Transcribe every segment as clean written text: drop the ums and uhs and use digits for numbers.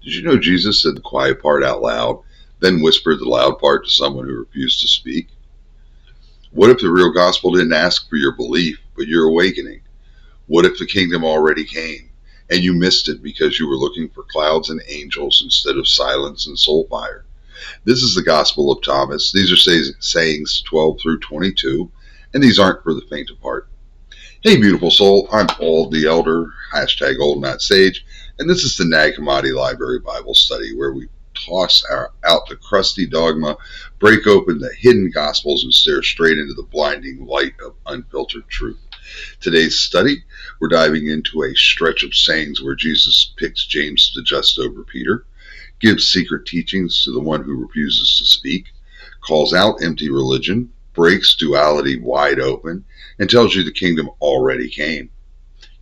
Did you know Jesus said the quiet part out loud, then whispered the loud part to someone who refused to speak? What if the real gospel didn't ask for your belief, but your awakening? What if the kingdom already came, and you missed it because you were looking for clouds and angels instead of silence and soul fire? This is the Gospel of Thomas. These are sayings 12 through 22, and these aren't for the faint of heart. Hey, beautiful soul, I'm Ald the Elder, hashtag old not sage, and this is the Nag Hammadi Library Bible Study, where we toss out the crusty dogma, break open the hidden gospels, and stare straight into the blinding light of unfiltered truth. Today's study, we're diving into a stretch of sayings where Jesus picks James the Just over Peter, gives secret teachings to the one who refuses to speak, calls out empty religion, breaks duality wide open, and tells you the kingdom already came.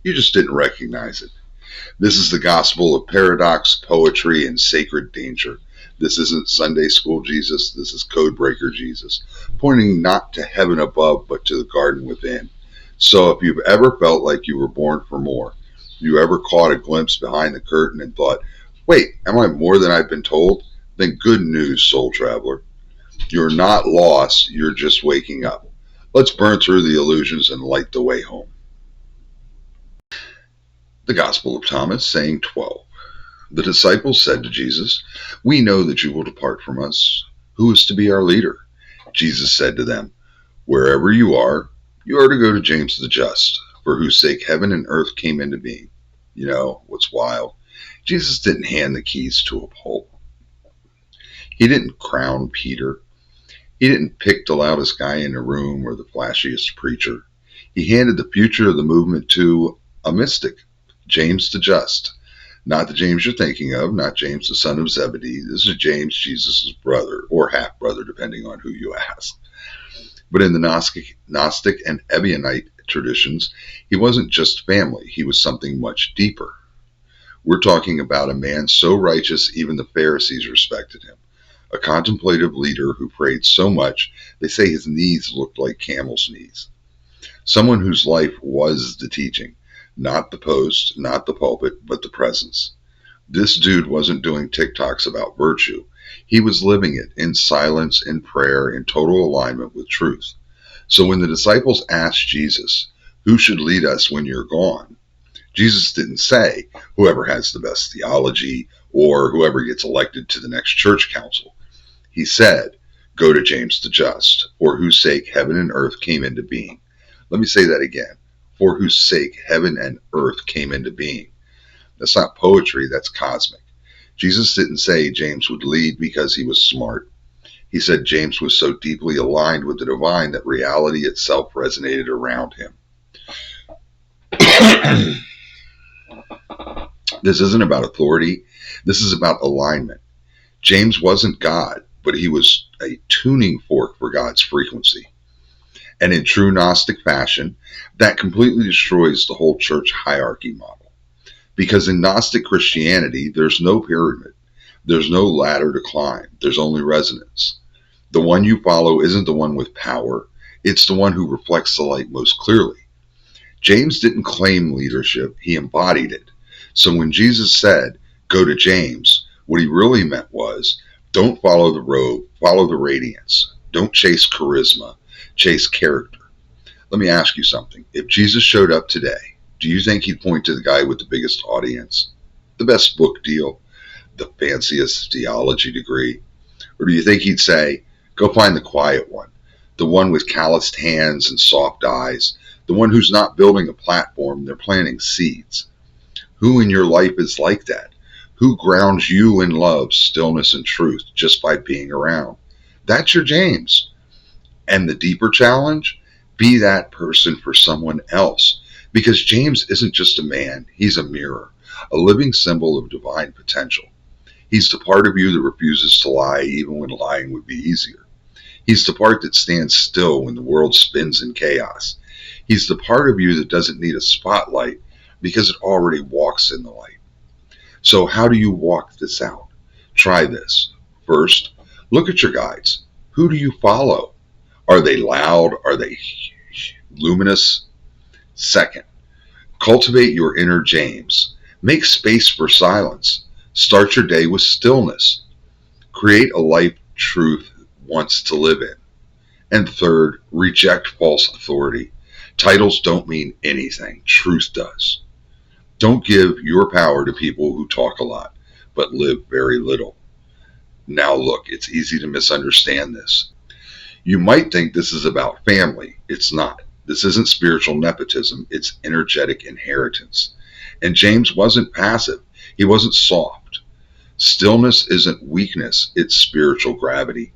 You just didn't recognize it. This is the gospel of paradox, poetry, and sacred danger. This isn't Sunday school Jesus, this is codebreaker Jesus, pointing not to heaven above, but to the garden within. So if you've ever felt like you were born for more, you ever caught a glimpse behind the curtain and thought, wait, am I more than I've been told? Then good news, soul traveler. You're not lost, you're just waking up. Let's burn through the illusions and light the way home. The Gospel of Thomas, saying 12. The disciples said to Jesus, "We know that you will depart from us. Who is to be our leader?" Jesus said to them, "Wherever you are to go to James the Just, for whose sake heaven and earth came into being." You know what's wild? Jesus didn't hand the keys to a pulp. He didn't crown Peter. He didn't pick the loudest guy in the room or the flashiest preacher. He handed the future of the movement to a mystic, James the Just. Not the James you're thinking of, not James the son of Zebedee. This is James, Jesus' brother, or half-brother, depending on who you ask. But in the Gnostic and Ebionite traditions, he wasn't just family. He was something much deeper. We're talking about a man so righteous even the Pharisees respected him. A contemplative leader who prayed so much, they say his knees looked like camel's knees. Someone whose life was the teaching. Not the post, not the pulpit, but the presence. This dude wasn't doing TikToks about virtue. He was living it in silence, in prayer, in total alignment with truth. So when the disciples asked Jesus, "Who should lead us when you're gone?" Jesus didn't say, "Whoever has the best theology," or "whoever gets elected to the next church council." He said, "Go to James the Just, for whose sake heaven and earth came into being." Let me say that again. For whose sake heaven and earth came into being. That's not poetry, that's cosmic. Jesus didn't say James would lead because he was smart. He said James was so deeply aligned with the divine that reality itself resonated around him. This isn't about authority. This is about alignment. James wasn't God, but he was a tuning fork for God's frequency. And in true Gnostic fashion, that completely destroys the whole church hierarchy model. Because in Gnostic Christianity, there's no pyramid. There's no ladder to climb. There's only resonance. The one you follow isn't the one with power. It's the one who reflects the light most clearly. James didn't claim leadership. He embodied it. So when Jesus said, "Go to James," what he really meant was, don't follow the robe, follow the radiance. Don't chase charisma. Chase character. Let me ask you something. If Jesus showed up today, do you think he'd point to the guy with the biggest audience, the best book deal, the fanciest theology degree? Or do you think he'd say, go find the quiet one, the one with calloused hands and soft eyes, the one who's not building a platform, they're planting seeds? Who in your life is like that? Who grounds you in love, stillness, and truth just by being around? That's your James. And the deeper challenge, be that person for someone else. Because James isn't just a man, he's a mirror, a living symbol of divine potential. He's the part of you that refuses to lie even when lying would be easier. He's the part that stands still when the world spins in chaos. He's the part of you that doesn't need a spotlight because it already walks in the light. So how do you walk this out? Try this. First, look at your guides. Who do you follow? Are they loud? Are they luminous? Second, cultivate your inner James. Make space for silence. Start your day with stillness. Create a life truth wants to live in. And third, reject false authority. Titles don't mean anything. Truth does. Don't give your power to people who talk a lot, but live very little. Now look, it's easy to misunderstand this. You might think this is about family. It's not. This isn't spiritual nepotism. It's energetic inheritance. And James wasn't passive. He wasn't soft. Stillness isn't weakness. It's spiritual gravity.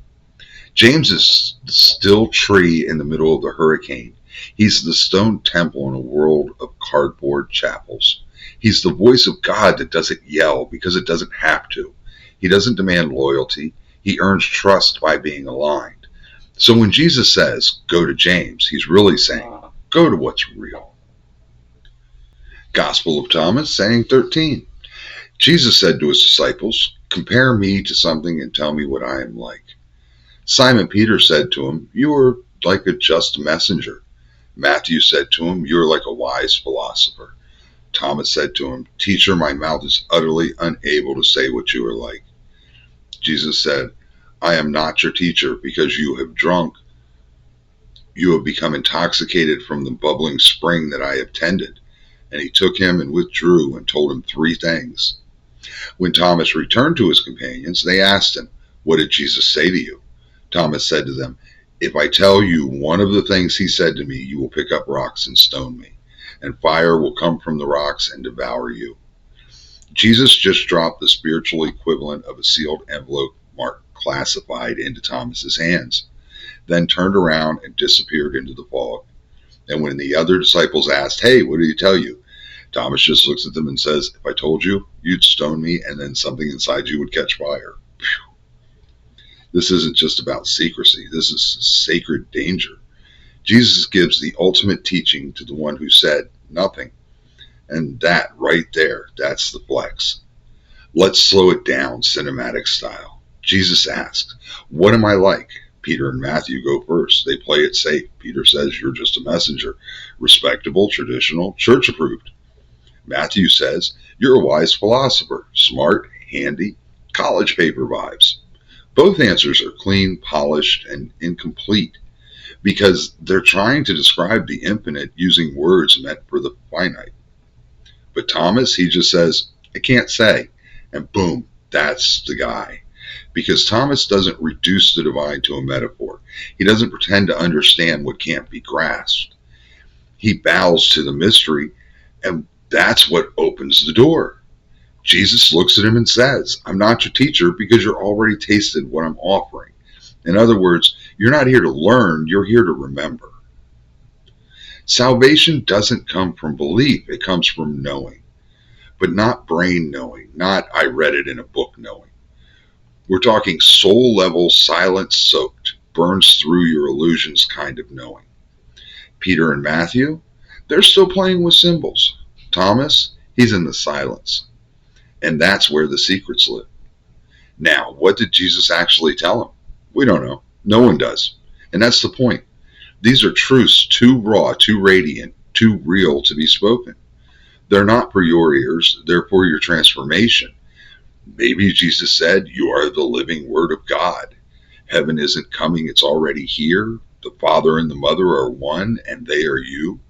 James is the still tree in the middle of the hurricane. He's the stone temple in a world of cardboard chapels. He's the voice of God that doesn't yell because it doesn't have to. He doesn't demand loyalty. He earns trust by being aligned. So when Jesus says, go to James, he's really saying, go to what's real. Gospel of Thomas, saying 13. Jesus said to his disciples, compare me to something and tell me what I am like. Simon Peter said to him, you are like a just messenger. Matthew said to him, you are like a wise philosopher. Thomas said to him, teacher, my mouth is utterly unable to say what you are like. Jesus said, I am not your teacher because you have drunk. You have become intoxicated from the bubbling spring that I have tended. And he took him and withdrew and told him 3 things. When Thomas returned to his companions, they asked him, what did Jesus say to you? Thomas said to them, if I tell you one of the things he said to me, you will pick up rocks and stone me, and fire will come from the rocks and devour you. Jesus just dropped the spiritual equivalent of a sealed envelope marked classified into Thomas's hands, then turned around and disappeared into the fog. And when the other disciples asked, hey, what did he tell you? Thomas just looks at them and says, if I told you, you'd stone me, and then something inside you would catch fire. Phew. This isn't just about secrecy. This is sacred danger. Jesus gives the ultimate teaching to the one who said nothing. And that right there, that's the flex. Let's slow it down cinematic style. Jesus asks, what am I like? Peter and Matthew go first. They play it safe. Peter says, you're just a messenger. Respectable, traditional, church approved. Matthew says, you're a wise philosopher. Smart, handy, college paper vibes. Both answers are clean, polished, and incomplete because they're trying to describe the infinite using words meant for the finite. But Thomas, he just says, I can't say. And boom, that's the guy. Because Thomas doesn't reduce the divine to a metaphor. He doesn't pretend to understand what can't be grasped. He bows to the mystery, and that's what opens the door. Jesus looks at him and says, I'm not your teacher because you're already tasted what I'm offering. In other words, you're not here to learn, you're here to remember. Salvation doesn't come from belief, it comes from knowing. But not brain knowing, not I read it in a book knowing. We're talking soul level, silence soaked, burns through your illusions kind of knowing. Peter and Matthew, they're still playing with symbols. Thomas, he's in the silence. And that's where the secrets live. Now, what did Jesus actually tell him? We don't know. No one does. And that's the point. These are truths too raw, too radiant, too real to be spoken. They're not for your ears. They're for your transformation. Maybe Jesus said, you are the living word of God. Heaven isn't coming. It's already here. The Father and the Mother are one, and they are you.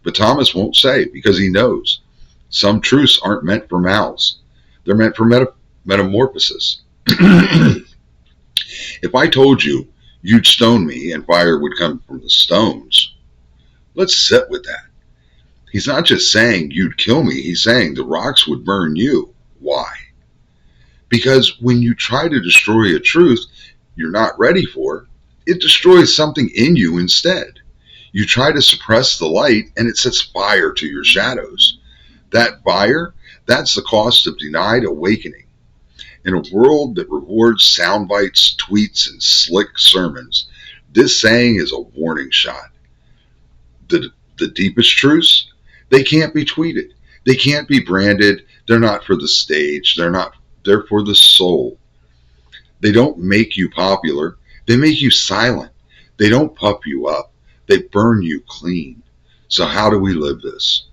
But Thomas won't say because he knows. Some truths aren't meant for mouths. They're meant for metamorphosis. If I told you you'd stone me and fire would come from the stones, let's sit with that. He's not just saying you'd kill me. He's saying the rocks would burn you. Why? Because when you try to destroy a truth you're not ready for, it destroys something in you instead. You try to suppress the light and it sets fire to your shadows. That fire, that's the cost of denied awakening. In a world that rewards sound bites, tweets, and slick sermons, this saying is a warning shot. The deepest truths, they can't be tweeted. They can't be branded. They're not for the stage. They're for the soul. They don't make you popular. They make you silent. They don't puff you up. They burn you clean. So how do we live this?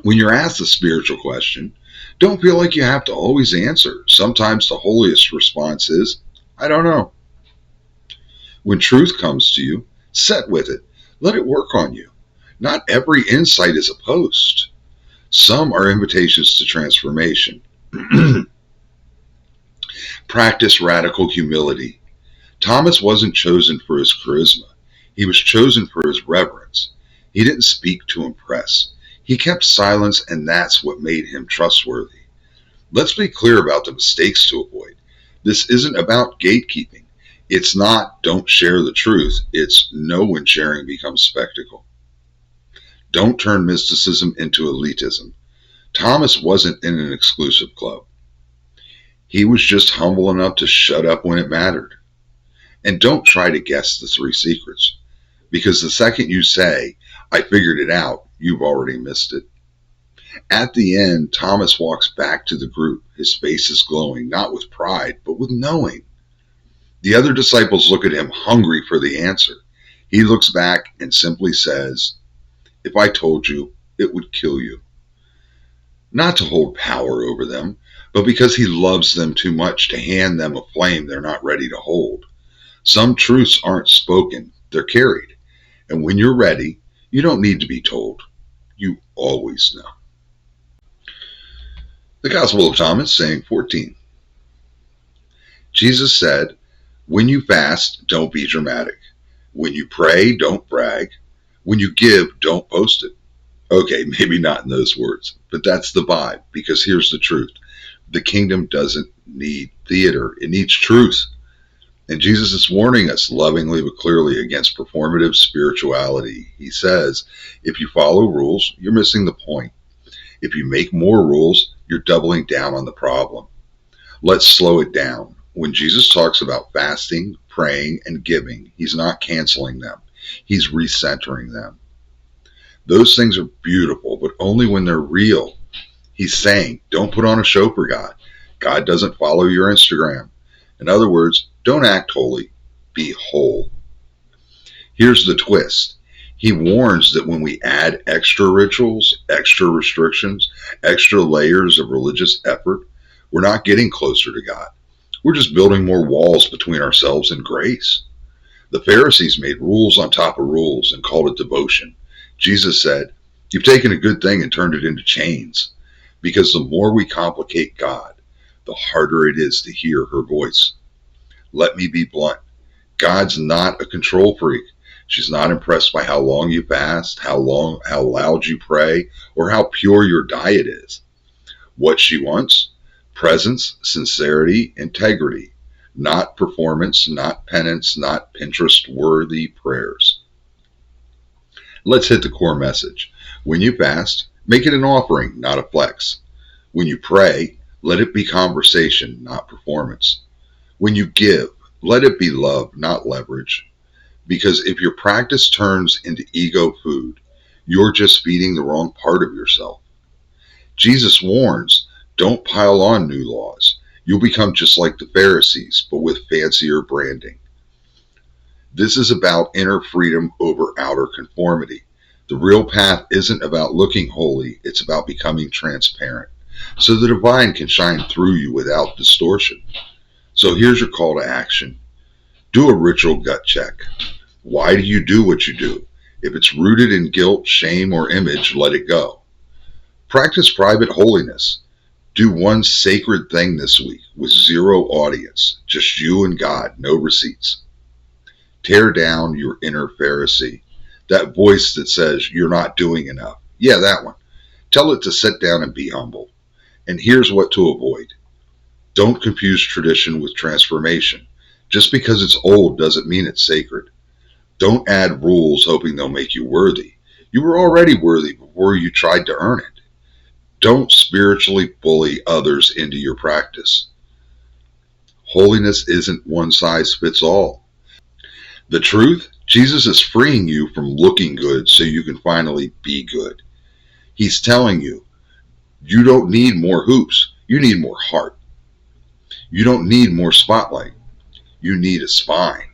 When you're asked a spiritual question, Don't feel like you have to always answer. Sometimes the holiest response is, I don't know. When truth comes to you, sit with it. Let it work on you. Not every insight is a post. Some are invitations to transformation. Practice radical humility. Thomas wasn't chosen for his charisma. He was chosen for his reverence. He didn't speak to impress. He kept silence, and that's what made him trustworthy. Let's be clear about the mistakes to avoid. This isn't about gatekeeping. It's not don't share the truth. It's know when sharing becomes spectacle. Don't turn mysticism into elitism. Thomas wasn't in an exclusive club. He was just humble enough to shut up when it mattered. And don't try to guess the three secrets, because the second you say, I figured it out, you've already missed it. At the end, Thomas walks back to the group. His face is glowing, not with pride, but with knowing. The other disciples look at him, hungry for the answer. He looks back and simply says, if I told you, it would kill you. Not to hold power over them, but because he loves them too much to hand them a flame they're not ready to hold. Some truths aren't spoken, they're carried. And when you're ready, you don't need to be told. You always know. The Gospel of Thomas, saying 14. Jesus said, when you fast, don't be dramatic. When you pray, don't brag. When you give, don't post it. Okay, maybe not in those words, but that's the vibe, because here's the truth. The kingdom doesn't need theater, it needs truth. And Jesus is warning us lovingly but clearly against performative spirituality. He says, if you follow rules, you're missing the point. If you make more rules, you're doubling down on the problem. Let's slow it down. When Jesus talks about fasting, praying, and giving, he's not canceling them. He's recentering them. Those things are beautiful, but only when they're real. He's saying, don't put on a show for God. God doesn't follow your Instagram. In other words, don't act holy, be whole. Here's the twist. He warns that when we add extra rituals, extra restrictions, extra layers of religious effort, we're not getting closer to God. We're just building more walls between ourselves and grace. The Pharisees made rules on top of rules and called it devotion. Jesus said, you've taken a good thing and turned it into chains. Because the more we complicate God, the harder it is to hear her voice. Let me be blunt. God's not a control freak. She's not impressed by how long you fast, how loud you pray, or how pure your diet is. What she wants? Presence, sincerity, integrity. Not performance, not penance, not Pinterest-worthy prayers. Let's hit the core message. When you fast, make it an offering, not a flex. When you pray, let it be conversation, not performance. When you give, let it be love, not leverage. Because if your practice turns into ego food, you're just feeding the wrong part of yourself. Jesus warns, don't pile on new laws. You'll become just like the Pharisees, but with fancier branding. This is about inner freedom over outer conformity. The real path isn't about looking holy, it's about becoming transparent, so the divine can shine through you without distortion. So here's your call to action. Do a ritual gut check. Why do you do what you do? If it's rooted in guilt, shame, or image, let it go. Practice private holiness. Do one sacred thing this week with zero audience, just you and God, no receipts. Tear down your inner Pharisee, that voice that says you're not doing enough. Yeah, that one. Tell it to sit down and be humble. And here's what to avoid. Don't confuse tradition with transformation. Just because it's old doesn't mean it's sacred. Don't add rules hoping they'll make you worthy. You were already worthy before you tried to earn it. Don't spiritually bully others into your practice. Holiness isn't one size fits all. The truth, Jesus is freeing you from looking good so you can finally be good. He's telling you, you don't need more hoops, you need more heart. You don't need more spotlight, you need a spine.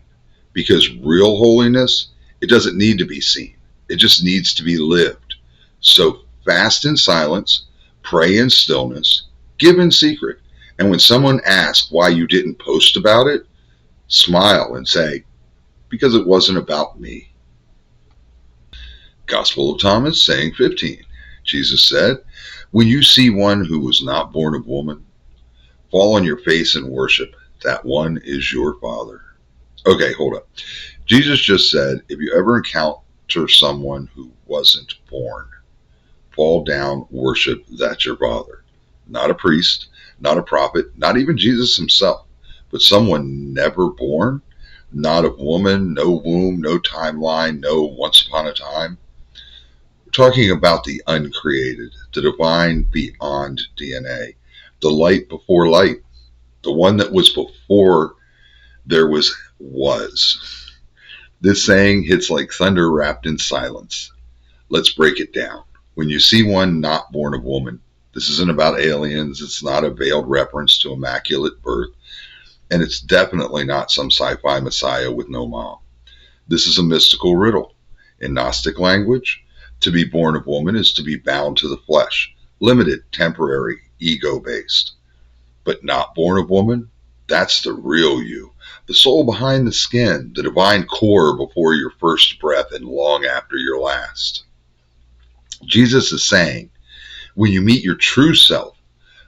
Because real holiness, it doesn't need to be seen. It just needs to be lived. So fast in silence, pray in stillness, Give in secret. And when someone asks why you didn't post about it, smile and say, because it wasn't about me. Gospel of Thomas, saying 15. Jesus said, when you see one who was not born of woman, fall on your face and worship. That one is your Father. Okay, hold up. Jesus just said, if you ever encounter someone who wasn't born, fall down, worship, that's your Father. Not a priest, not a prophet, not even Jesus himself, but someone never born, not of woman, no womb, no timeline, no once upon a time. We're talking about the uncreated, the divine beyond DNA, the light before light, the one that was before there was. This saying hits like thunder wrapped in silence. Let's break it down. When you see one not born of woman, this isn't about aliens, it's not a veiled reference to immaculate birth, and it's definitely not some sci-fi messiah with no mom. This is a mystical riddle. In Gnostic language, to be born of woman is to be bound to the flesh, limited, temporary, ego-based. But not born of woman, that's the real you, the soul behind the skin, the divine core before your first breath and long after your last. Jesus is saying, when you meet your true self,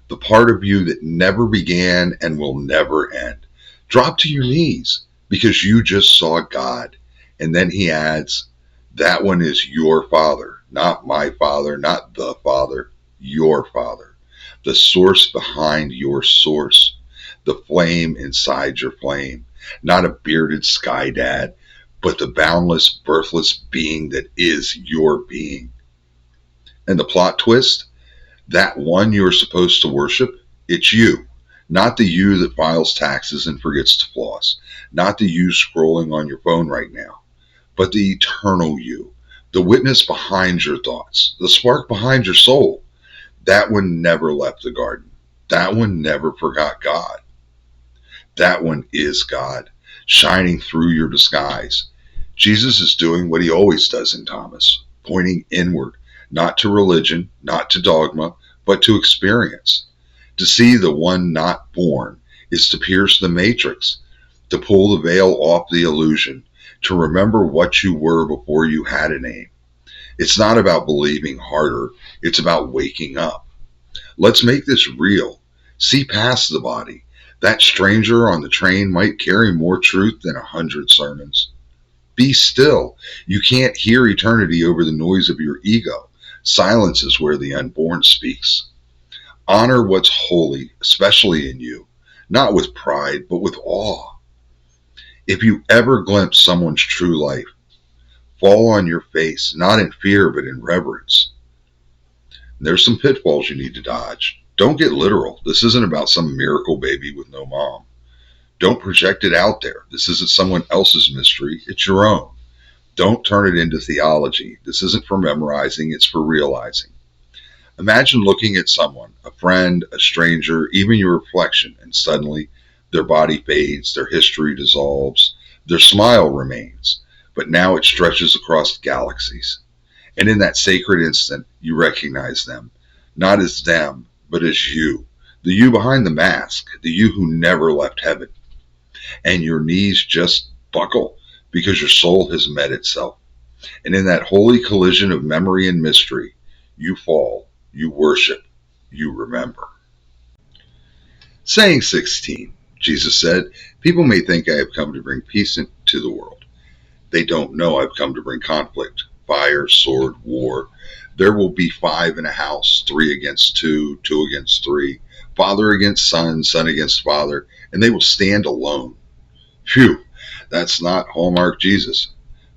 the part of you that never began and will never end, drop to your knees because you just saw God. And then he adds, that one is your Father, not my Father, not the Father, your Father, the source behind your source, the flame inside your flame, not a bearded sky dad, but the boundless, birthless being that is your being. And the plot twist, that one you're supposed to worship, it's you. Not the you that files taxes and forgets to floss. Not the you scrolling on your phone right now. But the eternal you. The witness behind your thoughts. The spark behind your soul. That one never left the garden. That one never forgot God. That one is God, shining through your disguise. Jesus is doing what he always does in Thomas, pointing inward, not to religion, not to dogma, but to experience. To see the one not born is to pierce the matrix, to pull the veil off the illusion, to remember what you were before you had a name. It's not about believing harder, it's about waking up. Let's make this real. See past the body. That stranger on the train might carry more truth than 100 sermons. Be still. You can't hear eternity over the noise of your ego. Silence is where the unborn speaks. Honor what's holy, especially in you, not with pride, but with awe. If you ever glimpse someone's true life, fall on your face, not in fear, but in reverence. There's some pitfalls you need to dodge. Don't get literal. This isn't about some miracle baby with no mom. Don't project it out there. This isn't someone else's mystery. It's your own. Don't turn it into theology. This isn't for memorizing. It's for realizing. Imagine looking at someone, a friend, a stranger, even your reflection, and suddenly their body fades, their history dissolves, their smile remains, but now it stretches across galaxies. And in that sacred instant, you recognize them, not as them, but as you, the you behind the mask, the you who never left heaven. And your knees just buckle because your soul has met itself. And in that holy collision of memory and mystery, you fall, you worship, you remember. Saying 16, Jesus said, people may think I have come to bring peace into the world. They don't know I've come to bring conflict, fire, sword, war. There will be 5 in a house, 3 against 2, 2 against 3, father against son, son against father, and they will stand alone. Phew, that's not Hallmark Jesus.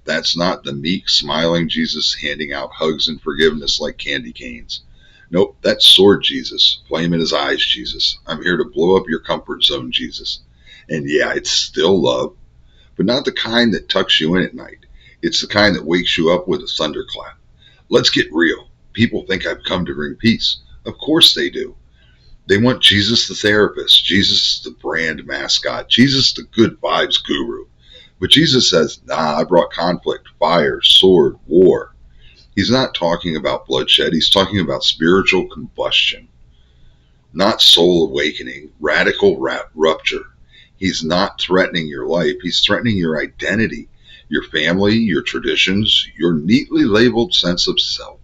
That's not the meek, smiling Jesus handing out hugs and forgiveness like candy canes. Nope, that's sword Jesus, flame in his eyes Jesus. I'm here to blow up your comfort zone Jesus. And yeah, it's still love, but not the kind that tucks you in at night. It's the kind that wakes you up with a thunderclap. Let's get real. People think I've come to bring peace. Of course they do. They want Jesus the therapist, Jesus the brand mascot, Jesus the good vibes guru. But Jesus says, nah, I brought conflict, fire, sword, war. He's not talking about bloodshed. He's talking about spiritual combustion. not soul awakening, radical rupture. He's not threatening your life. He's threatening your identity, your family, your traditions, your neatly labeled sense of self.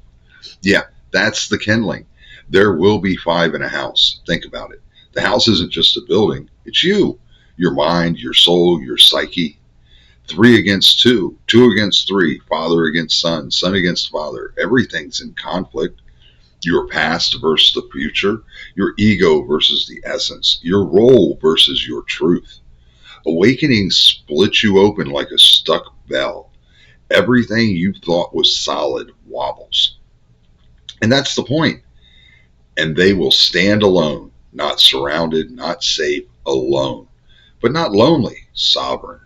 Yeah, that's the kindling. There will be five in a house. Think about it. The house isn't just a building, it's you, your mind, your soul, your psyche. Three against two, two against three, father against son, son against father. Everything's in conflict. Your past versus the future, your ego versus the essence, your role versus your truth. Awakening splits you open like a stuck bell. Everything you thought was solid wobbles. And that's the point. And they will stand alone, not surrounded, not safe, alone, but not lonely, sovereign.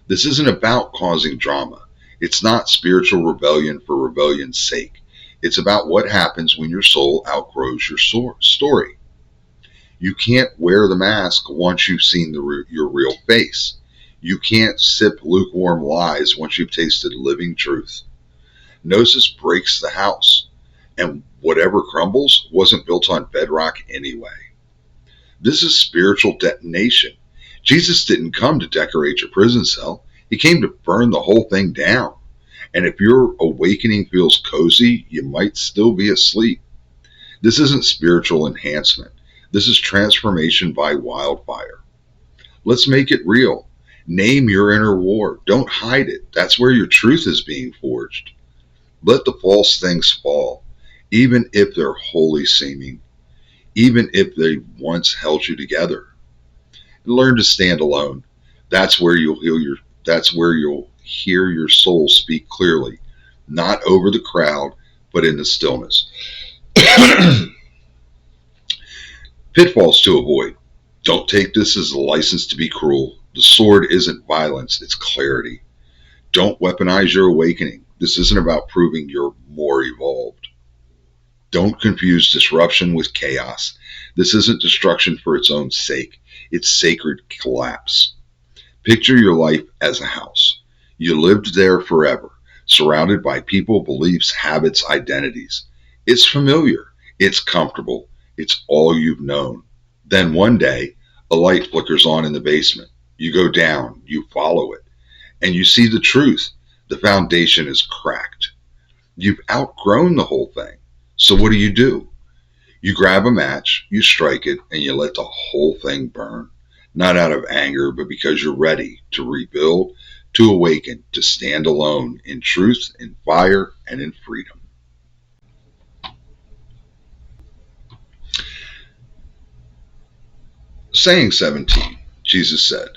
This isn't about causing drama. It's not spiritual rebellion for rebellion's sake. It's about what happens when your soul outgrows your story. You can't wear the mask once you've seen your real face. You can't sip lukewarm lies once you've tasted living truth. Gnosis breaks the house, and whatever crumbles wasn't built on bedrock anyway. This is spiritual detonation. Jesus didn't come to decorate your prison cell. He came to burn the whole thing down. And if your awakening feels cozy, you might still be asleep. This isn't spiritual enhancement. This is transformation by wildfire. Let's make it real. Name your inner war. Don't hide it. That's where your truth is being forged. Let the false things fall, even if they're wholly seeming, even if they once held you together. And learn to stand alone. That's where you'll hear your soul speak clearly, not over the crowd, but in the stillness. Pitfalls to avoid. Don't take this as a license to be cruel. The sword isn't violence, it's clarity. Don't weaponize your awakening. This isn't about proving you're more evolved. Don't confuse disruption with chaos. This isn't destruction for its own sake. It's sacred collapse. Picture your life as a house. You lived there forever, surrounded by people, beliefs, habits, identities. It's familiar. It's comfortable. It's all you've known. Then one day, a light flickers on in the basement. You go down, you follow it, and you see the truth. The foundation is cracked. You've outgrown the whole thing. So what do? You grab a match, you strike it, and you let the whole thing burn. Not out of anger, but because you're ready to rebuild, to awaken, to stand alone in truth, in fire, and in freedom. Saying 17, Jesus said,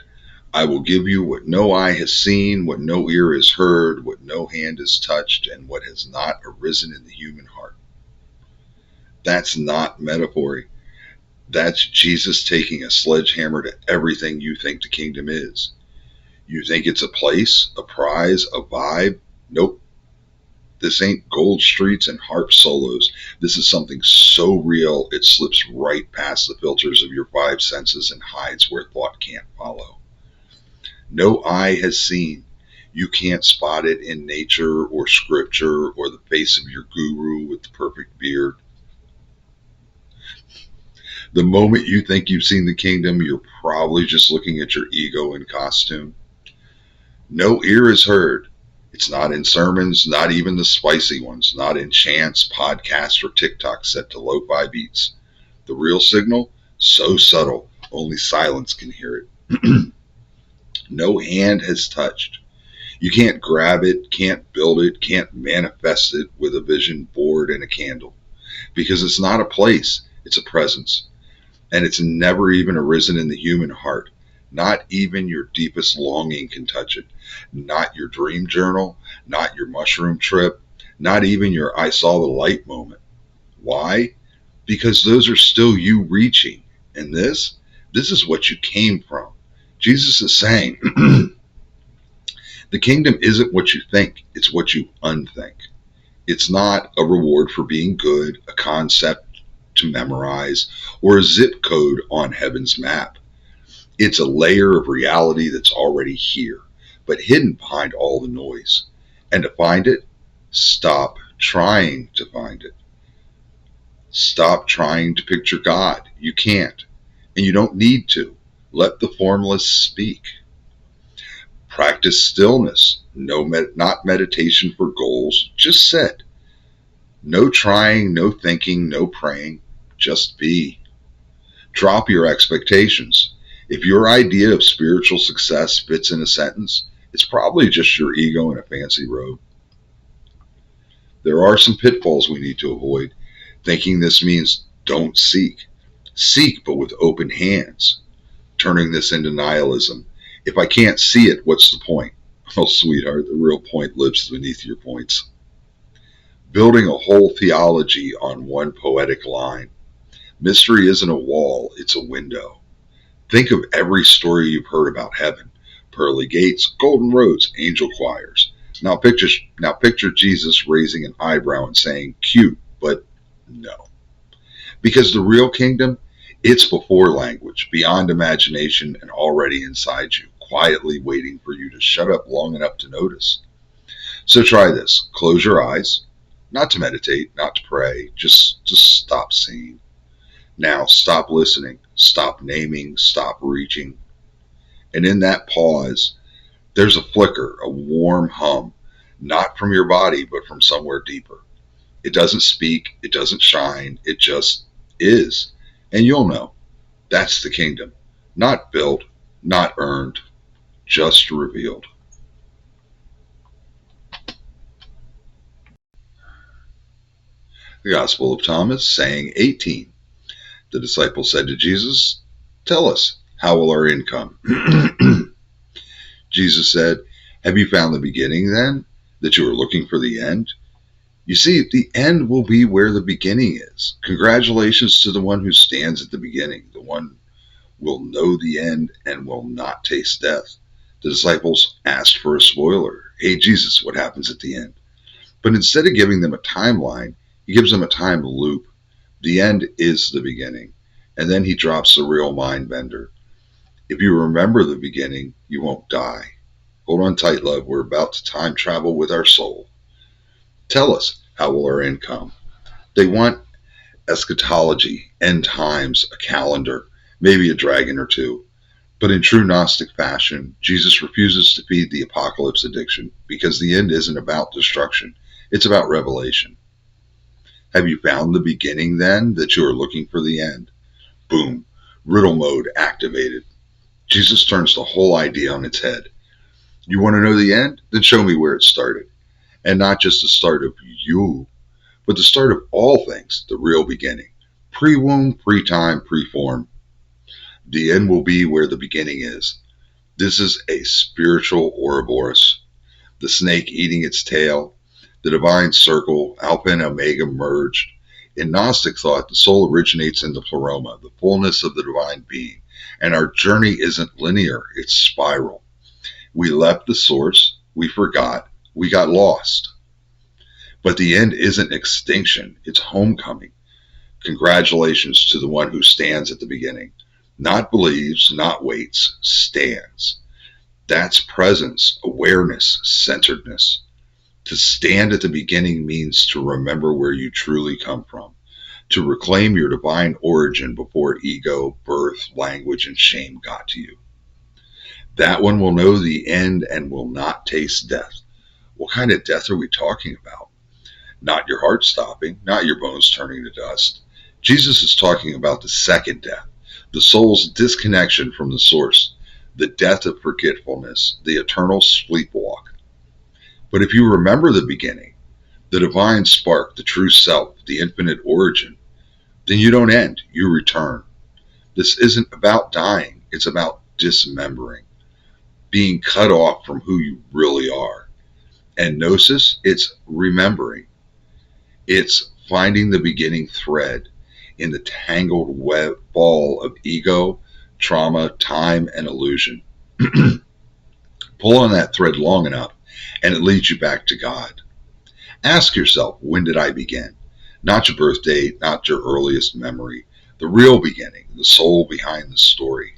I will give you what no eye has seen, what no ear has heard, what no hand has touched, and what has not arisen in the human heart. That's not metaphor. That's Jesus taking a sledgehammer to everything you think the kingdom is. You think it's a place, a prize, a vibe? Nope. This ain't gold streets and harp solos. This is something so real it slips right past the filters of your five senses and hides where thought can't follow. No eye has seen. You can't spot it in nature or scripture or the face of your guru with the perfect beard. The moment you think you've seen the kingdom, you're probably just looking at your ego in costume. No ear has heard. It's not in sermons, not even the spicy ones, not in chants, podcasts, or TikTok set to lo-fi beats. The real signal? So subtle, only silence can hear it. No hand has touched. You can't grab it, can't build it, can't manifest it with a vision board and a candle. Because it's not a place, it's a presence. And it's never even arisen in the human heart. Not even your deepest longing can touch it. Not your dream journal, not your mushroom trip, not even your I saw the light moment. Why? Because those are still you reaching. And this is what you came from. Jesus is saying, the kingdom isn't what you think, it's what you unthink. It's not a reward for being good, a concept to memorize, or a zip code on heaven's map. It's a layer of reality that's already here, but hidden behind all the noise. And to find it, stop trying to find it. Stop trying to picture God. You can't, and you don't need to. Let the formless speak. Practice stillness. Not meditation for goals. Just sit. No trying, no thinking, no praying. Just be. Drop your expectations. If your idea of spiritual success fits in a sentence, it's probably just your ego in a fancy robe. There are some pitfalls we need to avoid. Thinking this means don't seek. Seek, but with open hands. Turning this into nihilism. If I can't see it, what's the point? Oh, sweetheart, the real point lives beneath your points. Building a whole theology on one poetic line. Mystery isn't a wall, it's a window. Think of every story you've heard about heaven. Pearly gates, golden roads, angel choirs. Now picture Jesus raising an eyebrow and saying, cute, but no. Because the real kingdom, it's before language, beyond imagination, and already inside you, quietly waiting for you to shut up long enough to notice. So try this. Close your eyes. Not to meditate, not to pray, just stop seeing. Now stop listening, stop naming, stop reaching. And in that pause, there's a flicker, a warm hum, not from your body, but from somewhere deeper. It doesn't speak, it doesn't shine, it just is. And you'll know. That's the kingdom. Not built, not earned, just revealed. The Gospel of Thomas, saying 18. The disciple said to Jesus, tell us, how will our end come? Jesus said, have you found the beginning then, that you are looking for the end? You see, the end will be where the beginning is. Congratulations to the one who stands at the beginning. The one will know the end and will not taste death. The disciples asked for a spoiler. Hey, Jesus, what happens at the end? But instead of giving them a timeline, he gives them a time loop. The end is the beginning. And then he drops the real mind bender. If you remember the beginning, you won't die. Hold on tight, love. We're about to time travel with our soul. Tell us, how will our end come? They want eschatology, end times, a calendar, maybe a dragon or two. But in true Gnostic fashion, Jesus refuses to feed the apocalypse addiction because the end isn't about destruction. It's about revelation. Have you found the beginning then, that you are looking for the end? Boom. Riddle mode activated. Jesus turns the whole idea on its head. You want to know the end? Then show me where it started. And not just the start of you, but the start of all things, the real beginning. Pre-womb, pre-time, pre-form. The end will be where the beginning is. This is a spiritual Ouroboros. The snake eating its tail, the divine circle, Alpha and Omega merged. In Gnostic thought, the soul originates in the pleroma, the fullness of the divine being. And our journey isn't linear, it's spiral. We left the source, we forgot, we got lost. But the end isn't extinction, it's homecoming. Congratulations to the one who stands at the beginning. Not believes, not waits, stands. That's presence, awareness, centeredness. To stand at the beginning means to remember where you truly come from, to reclaim your divine origin before ego, birth, language, and shame got to you. That one will know the end and will not taste death. What kind of death are we talking about? Not your heart stopping, not your bones turning to dust. Jesus is talking about the second death, the soul's disconnection from the source, the death of forgetfulness, the eternal sleepwalk. But if you remember the beginning, the divine spark, the true self, the infinite origin, then you don't end, you return. This isn't about dying, it's about dismembering, being cut off from who you really are. And gnosis, it's remembering. It's finding the beginning thread in the tangled web ball of ego, trauma, time, and illusion. Pull on that thread long enough, and it leads you back to God. Ask yourself, when did I begin? Not your birth date, not your earliest memory. The real beginning, the soul behind the story.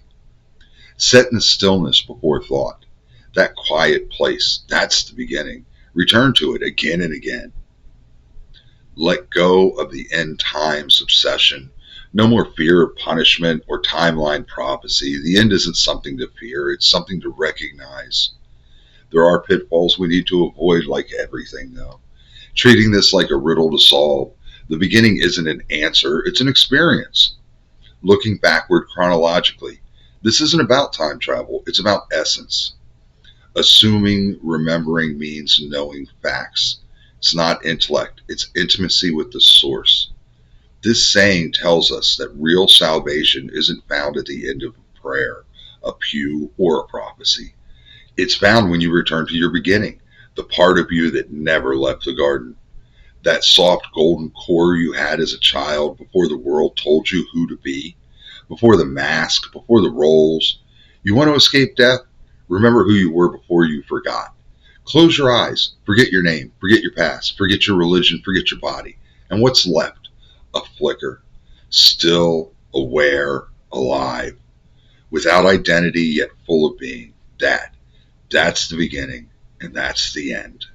Set in the stillness before thought. That quiet place, that's the beginning. Return to it again and again. Let go of the end times obsession. No more fear of punishment or timeline prophecy. The end isn't something to fear, it's something to recognize. There are pitfalls we need to avoid, like everything, though. Treating this like a riddle to solve. The beginning isn't an answer, it's an experience. Looking backward chronologically. This isn't about time travel, it's about essence. Assuming remembering means knowing facts. It's not intellect, it's intimacy with the source. This saying tells us that real salvation isn't found at the end of a prayer, a pew, or a prophecy. It's found when you return to your beginning, the part of you that never left the garden. That soft golden core you had as a child before the world told you who to be, before the mask, before the roles. You want to escape death? Remember who you were before you forgot. Close your eyes, forget your name, forget your past, forget your religion, forget your body. And what's left? A flicker. Still, aware, alive. Without identity, yet full of being. That's the beginning, and that's the end.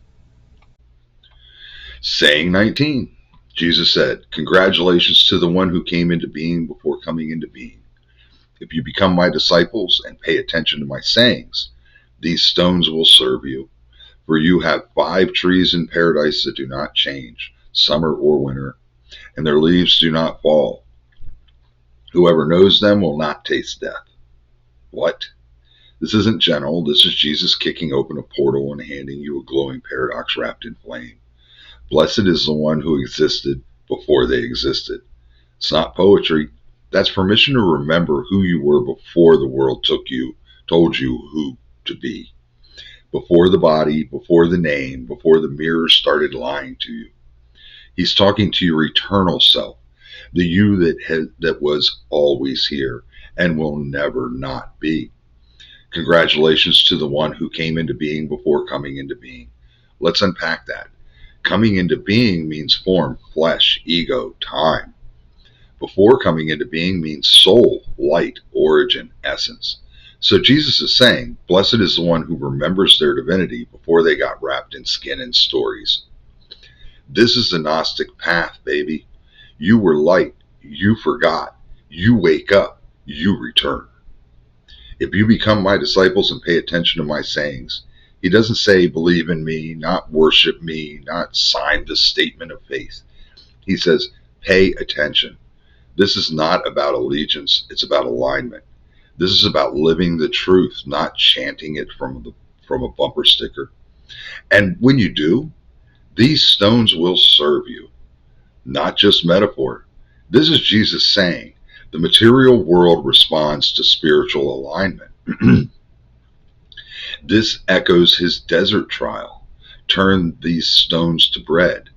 Saying 19. Jesus said, "Congratulations to the one who came into being before coming into being. If you become my disciples and pay attention to my sayings, these stones will serve you. For you have 5 trees in paradise that do not change, summer or winter, and their leaves do not fall. Whoever knows them will not taste death." What? This isn't general. This is Jesus kicking open a portal and handing you a glowing paradox wrapped in flame. Blessed is the one who existed before they existed. It's not poetry. That's permission to remember who you were before the world told you who to be. Before the body, before the name, before the mirrors started lying to you. He's talking to your eternal self, the you that was always here and will never not be. Congratulations to the one who came into being before coming into being. Let's unpack that. Coming into being means form, flesh, ego, time. Before coming into being means soul, light, origin, essence. So Jesus is saying, blessed is the one who remembers their divinity before they got wrapped in skin and stories. This is the Gnostic path, baby. You were light, you forgot, you wake up, you return. If you become my disciples and pay attention to my sayings, he doesn't say believe in me, not worship me, not sign the statement of faith. He says pay attention. This is not about allegiance, it's about alignment. This is about living the truth, not chanting it from a bumper sticker. And when you do, these stones will serve you, not just metaphor. This is Jesus saying the material world responds to spiritual alignment. This echoes his desert trial. Turn these stones to bread.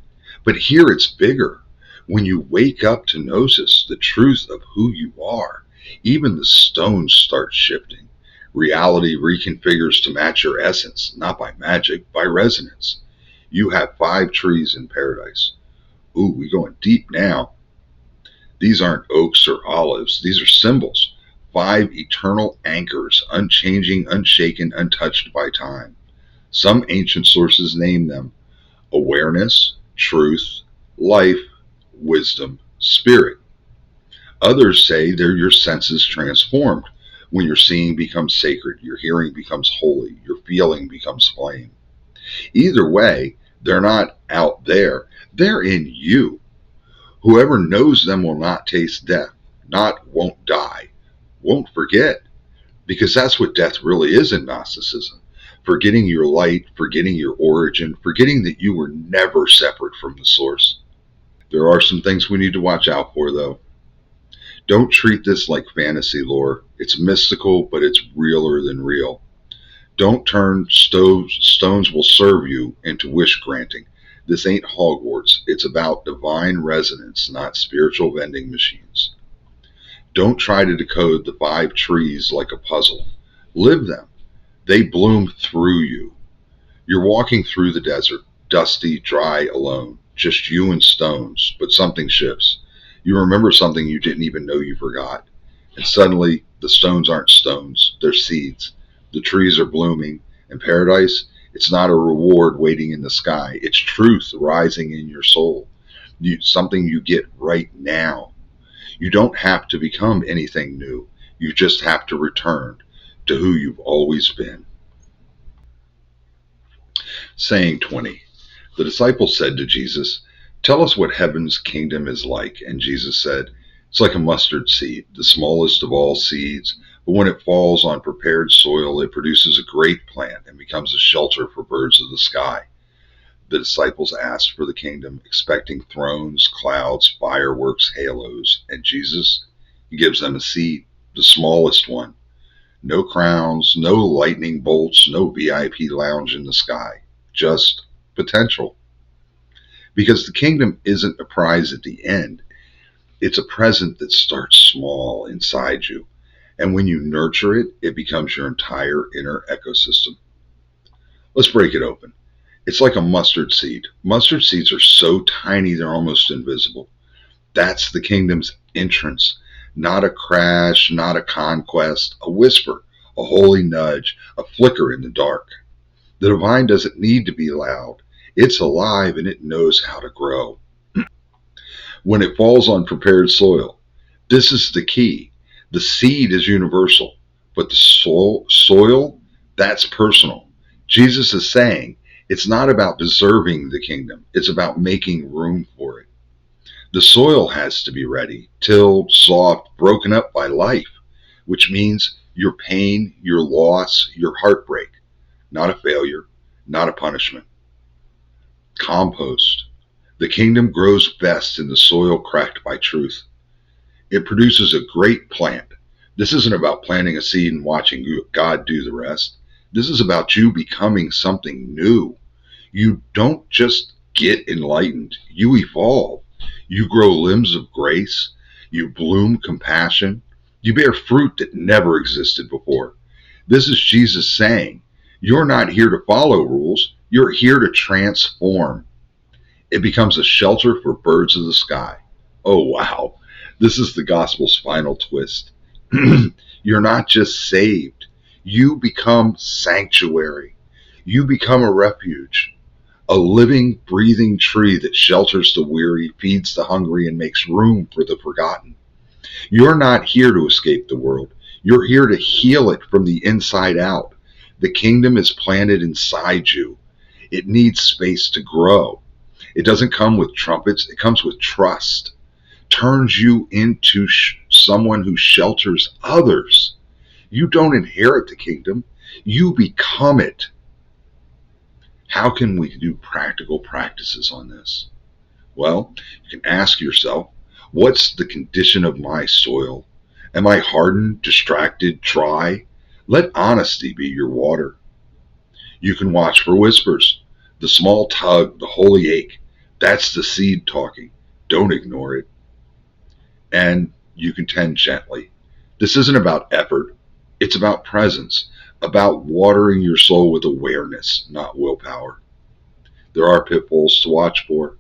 But here it's bigger. When you wake up to gnosis, the truth of who you are, even the stones start shifting. Reality reconfigures to match your essence, not by magic, by resonance. You have 5 trees in paradise. Ooh, we're going deep now. These aren't oaks or olives. These are symbols. 5 eternal anchors, unchanging, unshaken, untouched by time. Some ancient sources name them awareness, truth, life, wisdom, spirit. Others say they're your senses transformed. When your seeing becomes sacred, your hearing becomes holy, your feeling becomes flame. Either way, they're not out there. They're in you. Whoever knows them will not taste death, not won't die, won't forget. Because that's what death really is in Gnosticism. Forgetting your light, forgetting your origin, forgetting that you were never separate from the source. There are some things we need to watch out for, though. Don't treat this like fantasy lore. It's mystical, but it's realer than real. Don't turn stones will serve you into wish granting. This ain't Hogwarts. It's about divine resonance, not spiritual vending machines. Don't try to decode the 5 trees like a puzzle. Live them. They bloom through you. You're walking through the desert, dusty, dry, alone. Just you and stones, but something shifts. You remember something you didn't even know you forgot. And suddenly, the stones aren't stones, they're seeds. The trees are blooming. In paradise, it's not a reward waiting in the sky. It's truth rising in your soul. something you get right now. You don't have to become anything new. You just have to return to who you've always been. Saying 20. The disciples said to Jesus, "Tell us what heaven's kingdom is like." And Jesus said, "It's like a mustard seed, the smallest of all seeds, but when it falls on prepared soil, it produces a great plant and becomes a shelter for birds of the sky." The disciples asked for the kingdom, expecting thrones, clouds, fireworks, halos, and Jesus, he gives them a seed, the smallest one. No crowns, no lightning bolts, no VIP lounge in the sky, just potential. Because the kingdom isn't a prize at the end, it's a present that starts small inside you. And when you nurture it, it becomes your entire inner ecosystem. Let's break it open. It's like a mustard seed. Mustard seeds are so tiny they're almost invisible. That's the kingdom's entrance. Not a crash, not a conquest, a whisper, a holy nudge, a flicker in the dark. The divine doesn't need to be loud. It's alive and it knows how to grow. When it falls on prepared soil, this is the key. The seed is universal, but the soil, that's personal. Jesus is saying it's not about deserving the kingdom. It's about making room for it. The soil has to be ready, tilled, soft, broken up by life, which means your pain, your loss, your heartbreak, not a failure, not a punishment. Compost. The kingdom grows best in the soil cracked by truth. It produces a great plant. This isn't about planting a seed and watching God do the rest. This is about you becoming something new. You don't just get enlightened, you evolve. You grow limbs of grace. You bloom compassion. You bear fruit that never existed before. This is Jesus saying, you're not here to follow rules. You're here to transform. It becomes a shelter for birds of the sky. Oh, wow. This is the gospel's final twist. You're not just saved. You become sanctuary. You become a refuge. A living, breathing tree that shelters the weary, feeds the hungry, and makes room for the forgotten. You're not here to escape the world. You're here to heal it from the inside out. The kingdom is planted inside you. It needs space to grow. It doesn't come with trumpets. It comes with trust. Turns you into someone who shelters others. You don't inherit the kingdom. You become it. How can we do practical practices on this? Well, you can ask yourself, what's the condition of my soil? Am I hardened, distracted, dry? Let honesty be your water. You can watch for whispers, the small tug, the holy ache. That's the seed talking. Don't ignore it. And you can tend gently. This isn't about effort. It's about presence, about watering your soul with awareness, not willpower. There are pitfalls to watch for.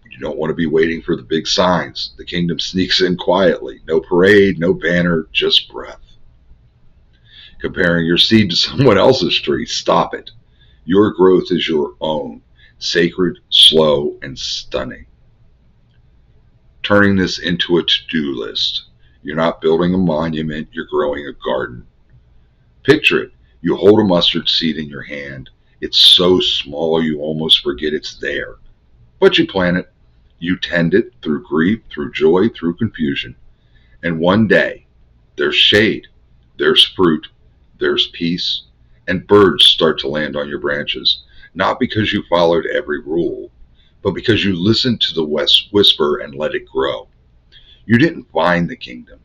You don't want to be waiting for the big signs. The kingdom sneaks in quietly. No parade, no banner, just breath. Comparing your seed to someone else's tree, stop it. Your growth is your own, sacred, slow, and stunning. Turning this into a to-do list. You're not building a monument, you're growing a garden. Picture it. You hold a mustard seed in your hand. It's so small you almost forget it's there. But you plant it. You tend it through grief, through joy, through confusion. And one day, there's shade, there's fruit, there's peace, and birds start to land on your branches. Not because you followed every rule, but because you listened to the whisper and let it grow. You didn't find the kingdom.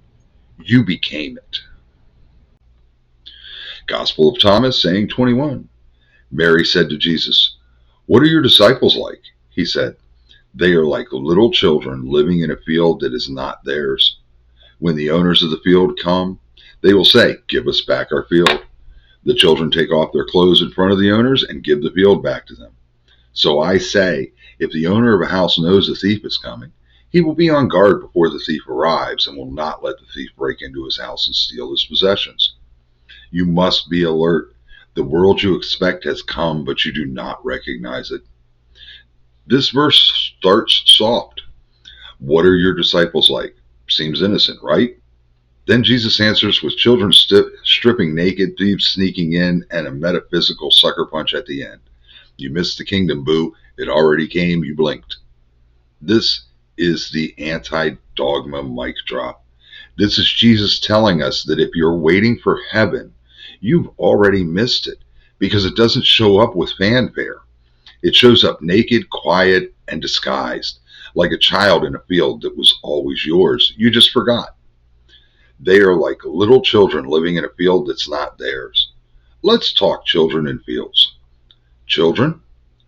You became it. Gospel of Thomas, saying 21. Mary said to Jesus, "What are your disciples like?" He said, "They are like little children living in a field that is not theirs. When the owners of the field come, they will say, 'Give us back our field.' The children take off their clothes in front of the owners and give the field back to them. So I say, if the owner of a house knows a thief is coming, he will be on guard before the thief arrives and will not let the thief break into his house and steal his possessions. You must be alert. The world you expect has come, but you do not recognize it. This verse starts soft. What are your disciples like? Seems innocent, right? Then Jesus answers with children stripping naked, thieves sneaking in, and a metaphysical sucker punch at the end. You missed the kingdom, boo. It already came. You blinked. This is the anti-dogma mic drop. This is Jesus telling us that if you're waiting for heaven, you've already missed it because it doesn't show up with fanfare. It shows up naked, quiet, and disguised, like a child in a field that was always yours. You just forgot. They are like little children living in a field that's not theirs. Let's talk children in fields. Children,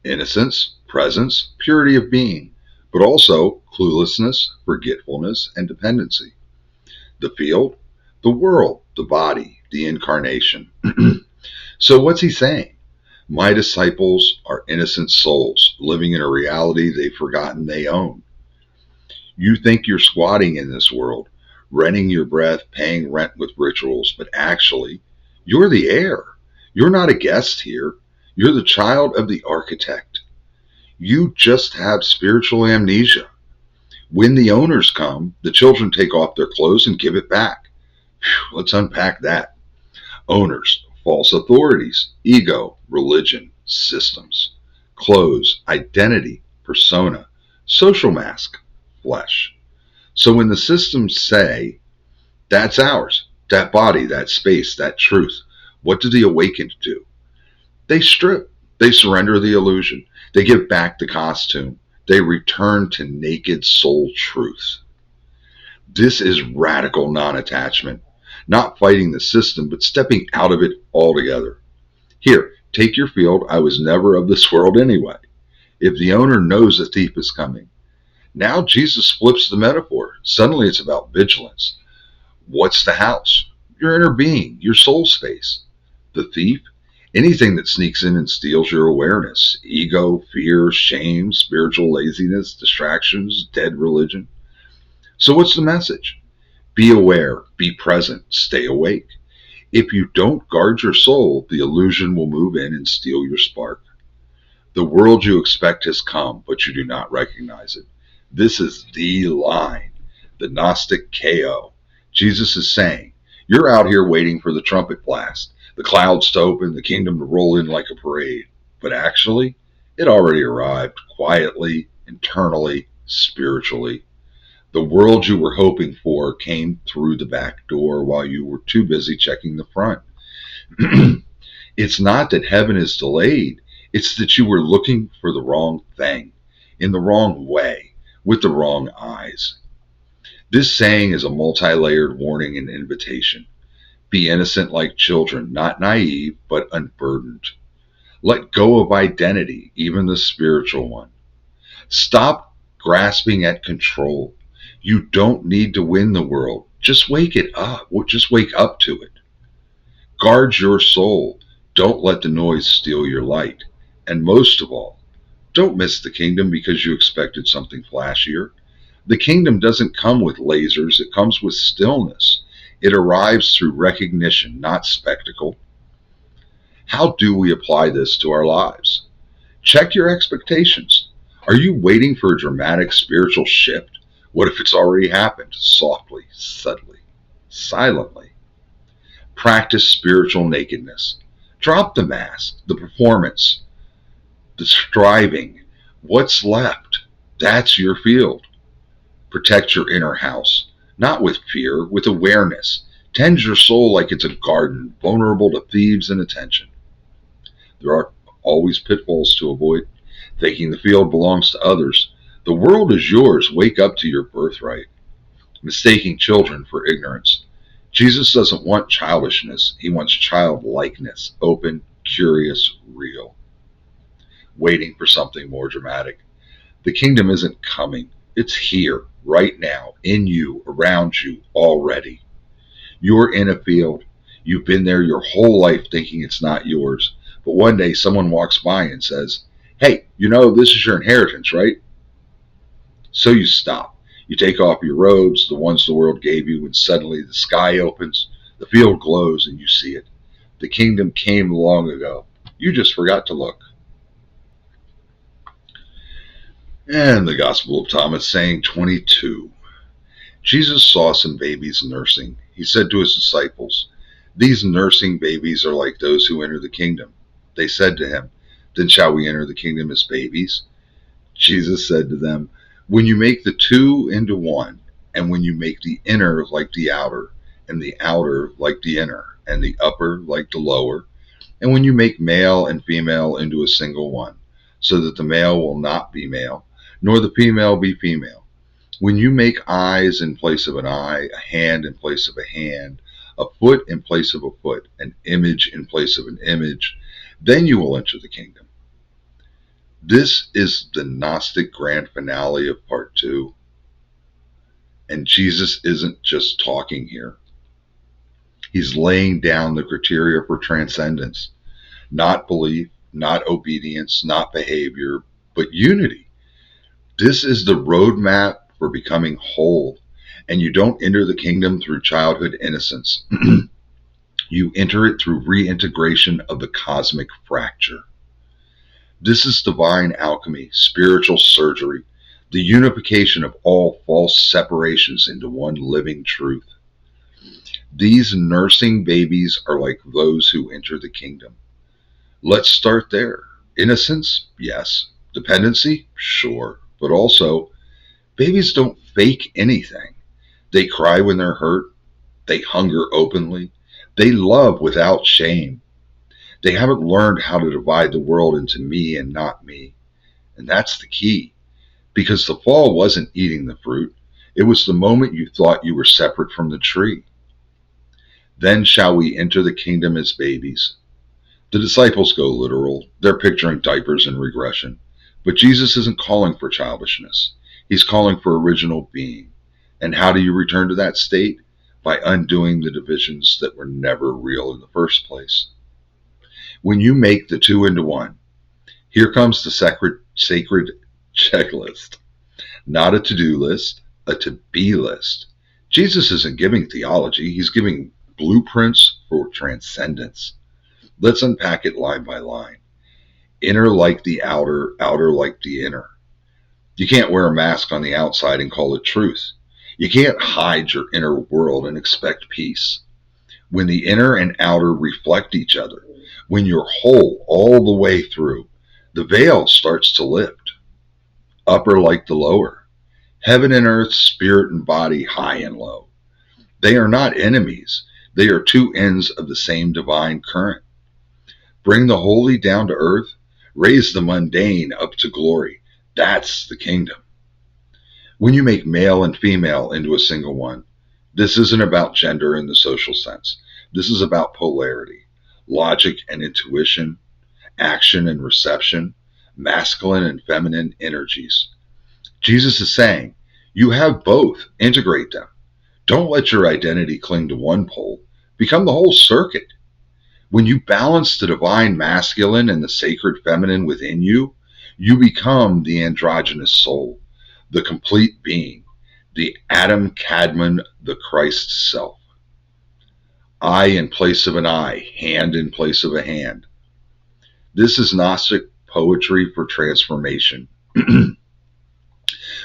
innocence, presence, purity of being, but also cluelessness, forgetfulness, and dependency. The field, the world, the body, the incarnation. So what's he saying? My disciples are innocent souls living in a reality they've forgotten they own. You think you're squatting in this world, renting your breath, paying rent with rituals, but actually, you're the heir. You're not a guest here. You're the child of the architect. You just have spiritual amnesia. When the owners come, the children take off their clothes and give it back. Whew, let's unpack that. Owners, false authorities, ego, religion, systems, clothes, identity, persona, social mask, flesh. So when the systems say, that's ours, that body, that space, that truth, what do the awakened do? They strip. They surrender the illusion. They give back the costume. They return to naked soul truth. This is radical non-attachment, not fighting the system, but stepping out of it altogether. Here, take your field. I was never of this world anyway. If the owner knows a thief is coming, now Jesus flips the metaphor. Suddenly it's about vigilance. What's the house? Your inner being, your soul space. The thief? Anything that sneaks in and steals your awareness. Ego, fear, shame, spiritual laziness, distractions, dead religion. So what's the message? Be aware, be present, stay awake. If you don't guard your soul, the illusion will move in and steal your spark. The world you expect has come, but you do not recognize it. This is the line, the Gnostic KO. Jesus is saying, you're out here waiting for the trumpet blast, the clouds to open, the kingdom to roll in like a parade. But actually, it already arrived quietly, internally, spiritually. The world you were hoping for came through the back door while you were too busy checking the front. It's not that heaven is delayed. It's that you were looking for the wrong thing, in the wrong way, with the wrong eyes. This saying is a multi-layered warning and invitation. Be innocent like children, not naive, but unburdened. Let go of identity, even the spiritual one. Stop grasping at control. You don't need to win the world. Just wake it up. Just wake up to it. Guard your soul. Don't let the noise steal your light. And most of all, don't miss the kingdom because you expected something flashier. The kingdom doesn't come with lasers. It comes with stillness. It arrives through recognition, not spectacle. How do we apply this to our lives? Check your expectations. Are you waiting for a dramatic spiritual shift? What if it's already happened? Softly, subtly, silently. Practice spiritual nakedness. Drop the mask, the performance, the striving. What's left? That's your field. Protect your inner house, not with fear, with awareness. Tend your soul like it's a garden, vulnerable to thieves and attention. There are always pitfalls to avoid. Thinking the field belongs to others. The world is yours. Wake up to your birthright. Mistaking children for ignorance. Jesus doesn't want childishness. He wants childlikeness, open, curious, real. Waiting for something more dramatic. The kingdom isn't coming. It's here, right now, in you, around you, already. You're in a field. You've been there your whole life thinking it's not yours. But one day someone walks by and says, hey, you know, this is your inheritance, right? So you stop. You take off your robes, the ones the world gave you, and suddenly the sky opens, the field glows, and you see it. The kingdom came long ago. You just forgot to look. And the Gospel of Thomas, saying 22. Jesus saw some babies nursing. He said to his disciples, "These nursing babies are like those who enter the kingdom." They said to him, "Then shall we enter the kingdom as babies?" Jesus said to them, "When you make the two into one, and when you make the inner like the outer, and the outer like the inner, and the upper like the lower, and when you make male and female into a single one, so that the male will not be male, nor the female be female, when you make eyes in place of an eye, a hand in place of a hand, a foot in place of a foot, an image in place of an image, then you will enter the kingdom." This is the Gnostic grand finale of part 2. And Jesus isn't just talking here. He's laying down the criteria for transcendence. Not belief, not obedience, not behavior, but unity. This is the roadmap for becoming whole. And you don't enter the kingdom through childhood innocence. You enter it through reintegration of the cosmic fracture. This is divine alchemy, spiritual surgery, the unification of all false separations into one living truth. These nursing babies are like those who enter the kingdom. Let's start there. Innocence? Yes. Dependency? Sure. But also, babies don't fake anything. They cry when they're hurt. They hunger openly. They love without shame. They haven't learned how to divide the world into me and not me. And that's the key. Because the fall wasn't eating the fruit. It was the moment you thought you were separate from the tree. Then shall we enter the kingdom as babies. The disciples go literal. They're picturing diapers and regression. But Jesus isn't calling for childishness. He's calling for original being. And how do you return to that state? By undoing the divisions that were never real in the first place. When you make the two into one, here comes the sacred checklist. Not a to-do list, a to-be list. Jesus isn't giving theology. He's giving blueprints for transcendence. Let's unpack it line by line. Inner like the outer, outer like the inner. You can't wear a mask on the outside and call it truth. You can't hide your inner world and expect peace. When the inner and outer reflect each other, when you're whole all the way through, the veil starts to lift. Upper like the lower. Heaven and earth, spirit and body, high and low. They are not enemies. They are two ends of the same divine current. Bring the holy down to earth. Raise the mundane up to glory. That's the kingdom. When you make male and female into a single one, this isn't about gender in the social sense. This is about polarity, logic and intuition, action and reception, masculine and feminine energies. Jesus is saying, you have both. Integrate them. Don't let your identity cling to one pole. Become the whole circuit. When you balance the divine masculine and the sacred feminine within you, you become the androgynous soul, the complete being, the Adam Kadmon, the Christ self. Eye in place of an eye, hand in place of a hand. This is Gnostic poetry for transformation.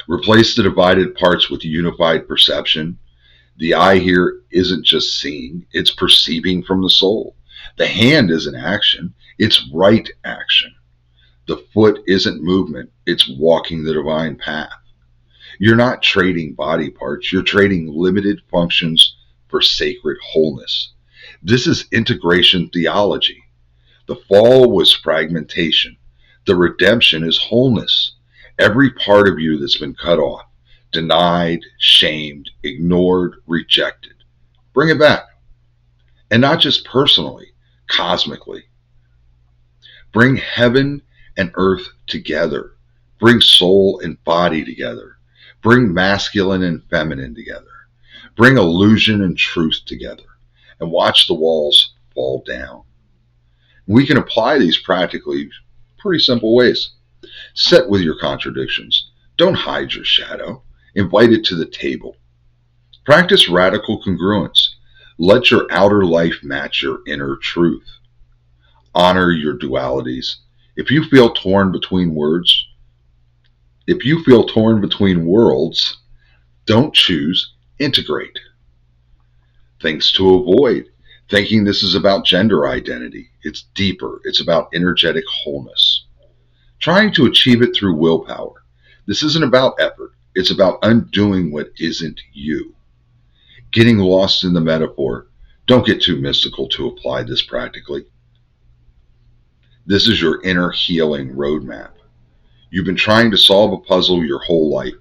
Replace the divided parts with unified perception. The eye here isn't just seeing, it's perceiving from the soul. The hand isn't action, it's right action. The foot isn't movement, it's walking the divine path. You're not trading body parts, you're trading limited functions for sacred wholeness. This is integration theology. The fall was fragmentation. The redemption is wholeness. Every part of you that's been cut off, denied, shamed, ignored, rejected. Bring it back. And not just personally, cosmically. Bring heaven and earth together. Bring soul and body together. Bring masculine and feminine together. Bring illusion and truth together. And watch the walls fall down. We can apply these practically pretty simple ways. Sit with your contradictions. Don't hide your shadow. Invite it to the table. Practice radical congruence. Let your outer life match your inner truth. Honor your dualities. If you feel torn between words, If you feel torn between worlds, don't choose integrate. Things to avoid. Thinking this is about gender identity. It's deeper. It's about energetic wholeness. Trying to achieve it through willpower. This isn't about effort. It's about undoing what isn't you. Getting lost in the metaphor. Don't get too mystical to apply this practically. This is your inner healing roadmap. You've been trying to solve a puzzle your whole life.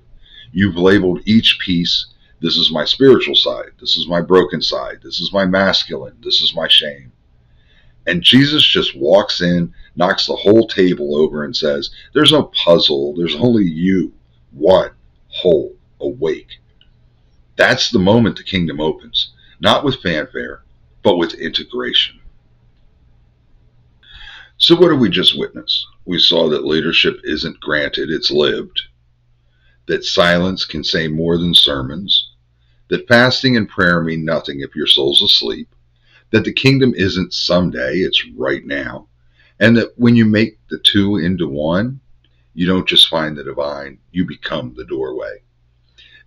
You've labeled each piece. This is my spiritual side. This is my broken side. This is my masculine. This is my shame. And Jesus just walks in, knocks the whole table over, and says, there's no puzzle. There's only you, one, whole, awake. That's the moment the kingdom opens, not with fanfare, but with integration. So what did we just witness? We saw that leadership isn't granted, it's lived, that silence can say more than sermons, that fasting and prayer mean nothing if your soul's asleep, that the kingdom isn't someday, it's right now, and that when you make the two into one, you don't just find the divine, you become the doorway.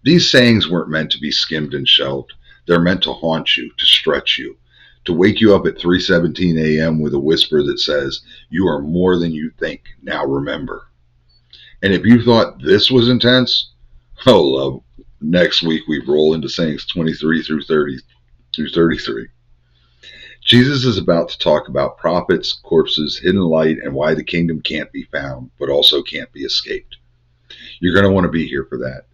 These sayings weren't meant to be skimmed and shelved. They're meant to haunt you, to stretch you, to wake you up at 3:17 a.m. with a whisper that says, you are more than you think, now remember. And if you thought this was intense, oh, love, next week we roll into sayings 23 through 30 through 33. Jesus is about to talk about prophets, corpses, hidden light, and why the kingdom can't be found, but also can't be escaped. You're going to want to be here for that.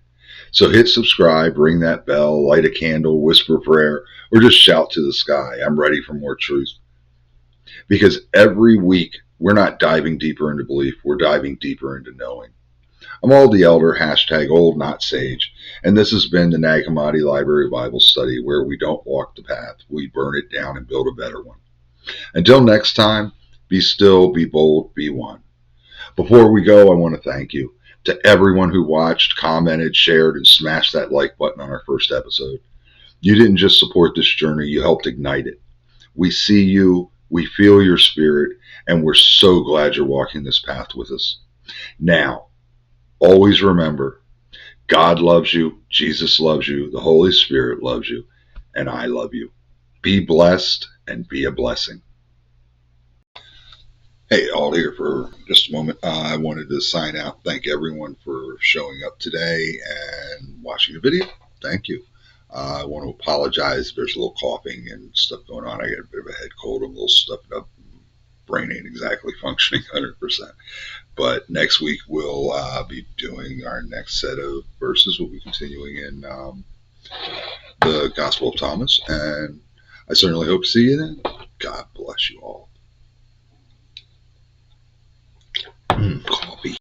So hit subscribe, ring that bell, light a candle, whisper a prayer, or just shout to the sky, I'm ready for more truth. Because every week, we're not diving deeper into belief, we're diving deeper into knowing. I'm Ald the Elder, hashtag old not sage, and this has been the Nag Hammadi Library Bible Study, where we don't walk the path, we burn it down and build a better one. Until next time, be still, be bold, be one. Before we go, I want to thank you to everyone who watched, commented, shared, and smashed that like button on our first episode. You didn't just support this journey, you helped ignite it. We see you, we feel your spirit, and we're so glad you're walking this path with us. Now, always remember, God loves you, Jesus loves you, the Holy Spirit loves you, and I love you. Be blessed and be a blessing. Hey, all here for just a moment. I wanted to sign out. Thank everyone for showing up today and watching the video. Thank you. I want to apologize. There's a little coughing and stuff going on. I got a bit of a head cold. I'm a little stuffed up. Brain ain't exactly functioning 100%. But next week we'll be doing our next set of verses. We'll be continuing in the Gospel of Thomas. And I certainly hope to see you then. God bless you all. Coffee.